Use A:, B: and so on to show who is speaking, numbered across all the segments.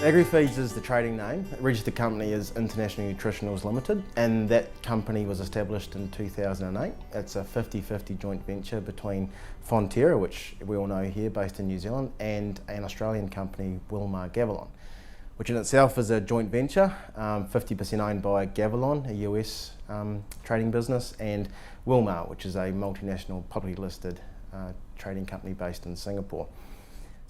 A: Agrifeeds is the trading name. The registered company is International Nutritionals Limited, and that company was established in 2008. It's a 50-50 joint venture between Fonterra, which we all know here, based in New Zealand, and an Australian company, Wilmar Gavilon, which in itself is a joint venture, 50% owned by Gavilon, a US trading business, and Wilmar, which is a multinational publicly listed trading company based in Singapore.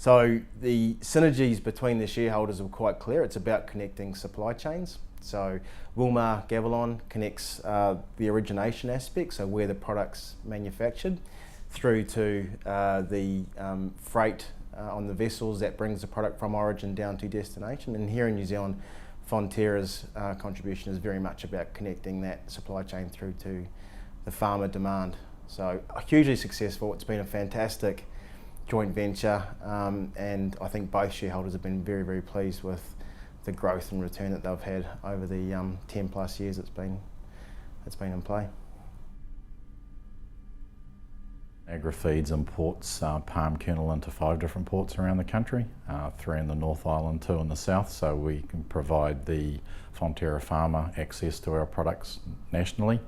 A: So the synergies between the shareholders are quite clear. It's about connecting supply chains. So Wilmar Gavilon connects the origination aspect, so where the product's manufactured, through to the freight on the vessels that brings the product from origin down to destination. And here in New Zealand, Fonterra's contribution is very much about connecting that supply chain through to the farmer demand. So hugely successful. It's been a fantastic joint venture, and I think both shareholders have been very, very pleased with the growth and return that they've had over the 10 plus years it's been in play.
B: Agrifeeds imports palm kernel into 5 different ports around the country, 3 in the North Island, 2 in the South, so we can provide the Fonterra farmer access to our products nationally.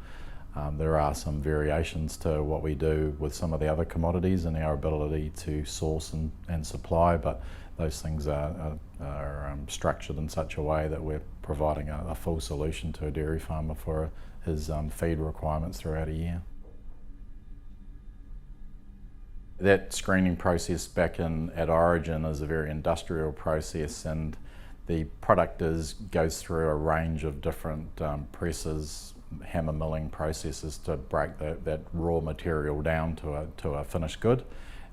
B: There are some variations to what we do with some of the other commodities and our ability to source and supply, but those things are structured in such a way that we're providing a full solution to a dairy farmer for his feed requirements throughout a year. That screening process back at origin is a very industrial process, and the product goes through a range of different presses, hammer milling processes to break that raw material down to a finished good,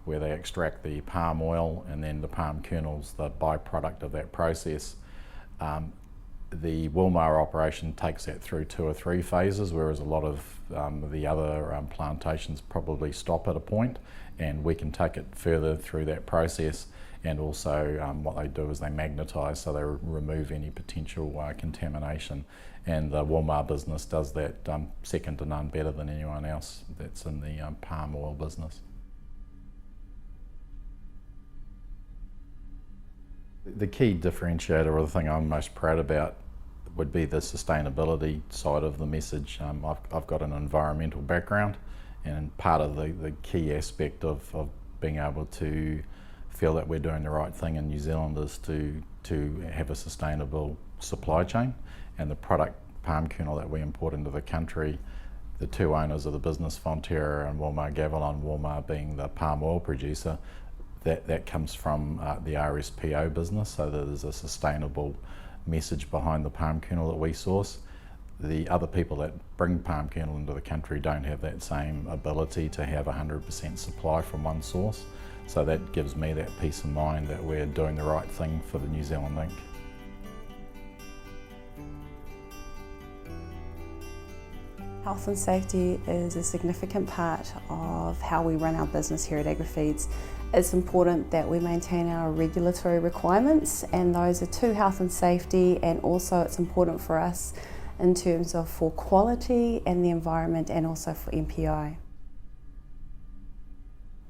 B: where they extract the palm oil and then the palm kernels, the byproduct of that process. The Wilmar operation takes that through 2 or 3 phases, whereas a lot of the other plantations probably stop at a point, and we can take it further through that process. And also what they do is they magnetise, so they remove any potential contamination. And the Wilmar business does that second to none, better than anyone else that's in the palm oil business. The key differentiator, or the thing I'm most proud about, would be the sustainability side of the message. I've got an environmental background, and part of the key aspect of being able to feel that we're doing the right thing in New Zealand is to have a sustainable supply chain. And the product palm kernel that we import into the country, the 2 owners of the business, Fonterra and Wilmar Gavilon, Wilmar being the palm oil producer, that comes from the RSPO business, so that there's a sustainable message behind the palm kernel that we source. The other people that bring palm kernel into the country don't have that same ability to have 100% supply from one source. So that gives me that peace of mind that we're doing the right thing for the New Zealand link.
C: Health and safety is a significant part of how we run our business here at Agrifeeds. It's important that we maintain our regulatory requirements, and those are to health and safety, and also it's important for us in terms of for quality and the environment, and also for MPI.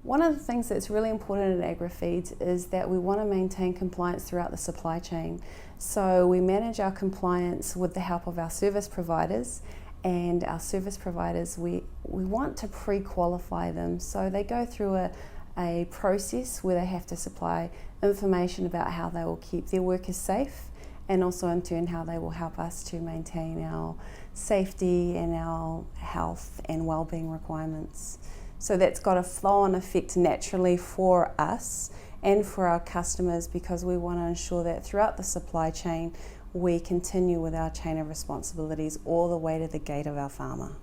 C: One of the things that's really important at Agrifeeds is that we want to maintain compliance throughout the supply chain. So we manage our compliance with the help of our service providers, and our service providers, we want to pre-qualify them. So they go through a process where they have to supply information about how they will keep their workers safe, and also in turn how they will help us to maintain our safety and our health and well-being requirements. So that's got a flow-on effect naturally for us and for our customers, because we want to ensure that throughout the supply chain we continue with our chain of responsibilities all the way to the gate of our farmer.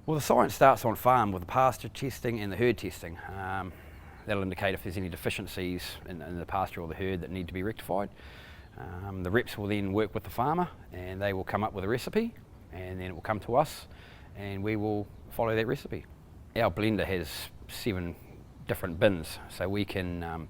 D: Well, the science starts on farm with the pasture testing and the herd testing. That'll indicate if there's any deficiencies in the pasture or the herd that need to be rectified. The reps will then work with the farmer, and they will come up with a recipe, and then it will come to us and we will follow that recipe. Our blender has 7 different bins, so we can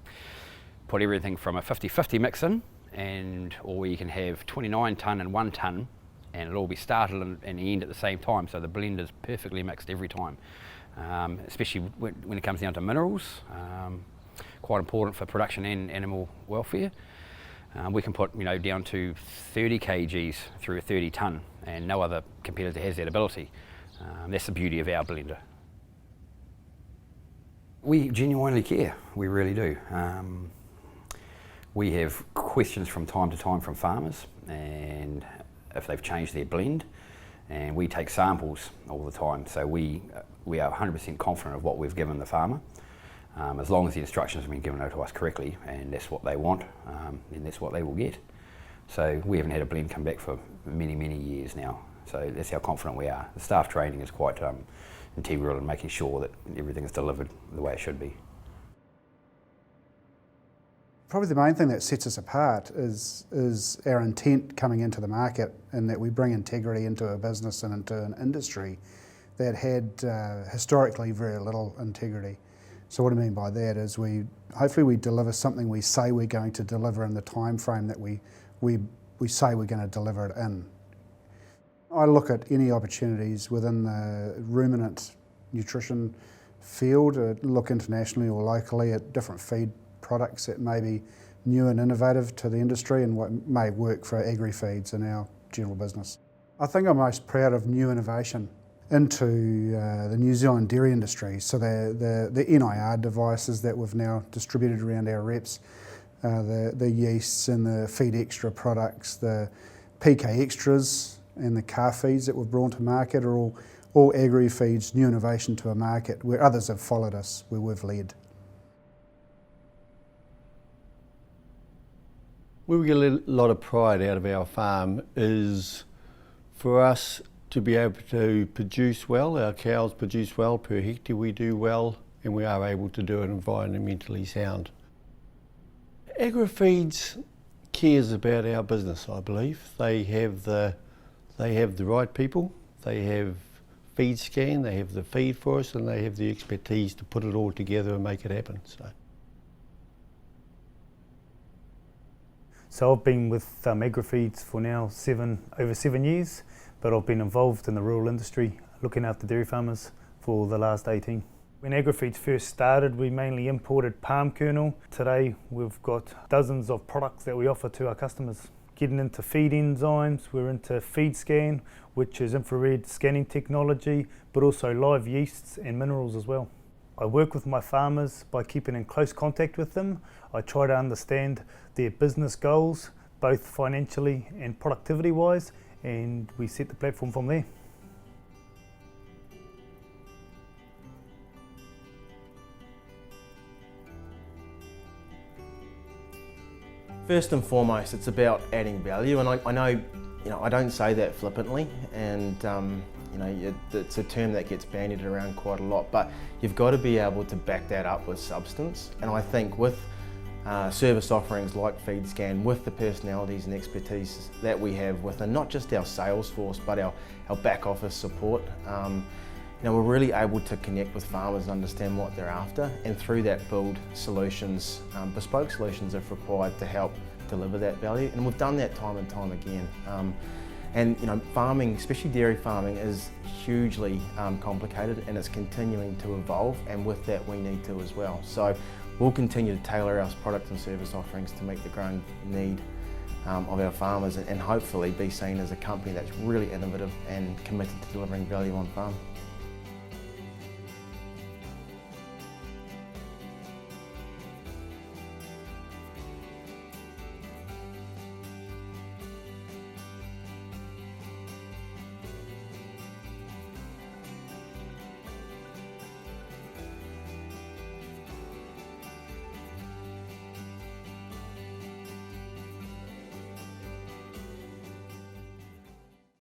D: put everything from a 50-50 mix in, or you can have 29 tonne and 1 tonne, and it'll all be started and end at the same time, so the blend is perfectly mixed every time. Especially when it comes down to minerals. quite important for production and animal welfare. We can put down to 30 kgs through a 30 tonne, and no other competitor has that ability. That's the beauty of our blender. We genuinely care, we really do. We have questions from time to time from farmers, and if they've changed their blend, and we take samples all the time, so we are 100% confident of what we've given the farmer. As long as the instructions have been given to us correctly and that's what they want, then that's what they will get. So we haven't had a blend come back for many, many years now. So that's how confident we are. The staff training is quite integral in making sure that everything is delivered the way it should be.
E: Probably the main thing that sets us apart is our intent coming into the market, and that we bring integrity into a business and into an industry that had historically very little integrity. So what I mean by that is hopefully we deliver something we say we're going to deliver in the time frame that we say we're going to deliver it in. I look at any opportunities within the ruminant nutrition field, look internationally or locally at different feed products that may be new and innovative to the industry and what may work for Agrifeeds in our general business. I think I'm most proud of new innovation into the New Zealand dairy industry. So the NIR devices that we've now distributed around our reps, the yeasts and the feed extra products, the PK extras and the car feeds that we've brought to market are all Agrifeeds new innovation to a market where others have followed us, where we've led.
F: Where we get a lot of pride out of our farm is for us to be able to produce well. Our cows produce well per hectare, we do well, and we are able to do it environmentally sound. Agrifeeds cares about our business, I believe. They have the right people, they have feed scan, they have the feed for us, and they have the expertise to put it all together and make it happen.
G: So I've been with Agrifeeds for now over 7 years, but I've been involved in the rural industry, looking after dairy farmers for the last 18. When Agrifeeds first started, we mainly imported palm kernel. Today we've got dozens of products that we offer to our customers. Getting into feed enzymes, we're into feed scan, which is infrared scanning technology, but also live yeasts and minerals as well. I work with my farmers by keeping in close contact with them. I try to understand their business goals, both financially and productivity wise, and we set the platform from there.
A: First and foremost, it's about adding value, and I know, I don't say that flippantly, and it's a term that gets bandied around quite a lot, but you've got to be able to back that up with substance. And I think with service offerings like FeedScan, with the personalities and expertise that we have within not just our sales force, but our back office support, we're really able to connect with farmers and understand what they're after, and through that build solutions, bespoke solutions if required, to help deliver that value. And we've done that time and time again. Farming, especially dairy farming, is hugely complicated, and it's continuing to evolve, and with that we need to as well. So we'll continue to tailor our product and service offerings to meet the growing need of our farmers, and hopefully be seen as a company that's really innovative and committed to delivering value on farm.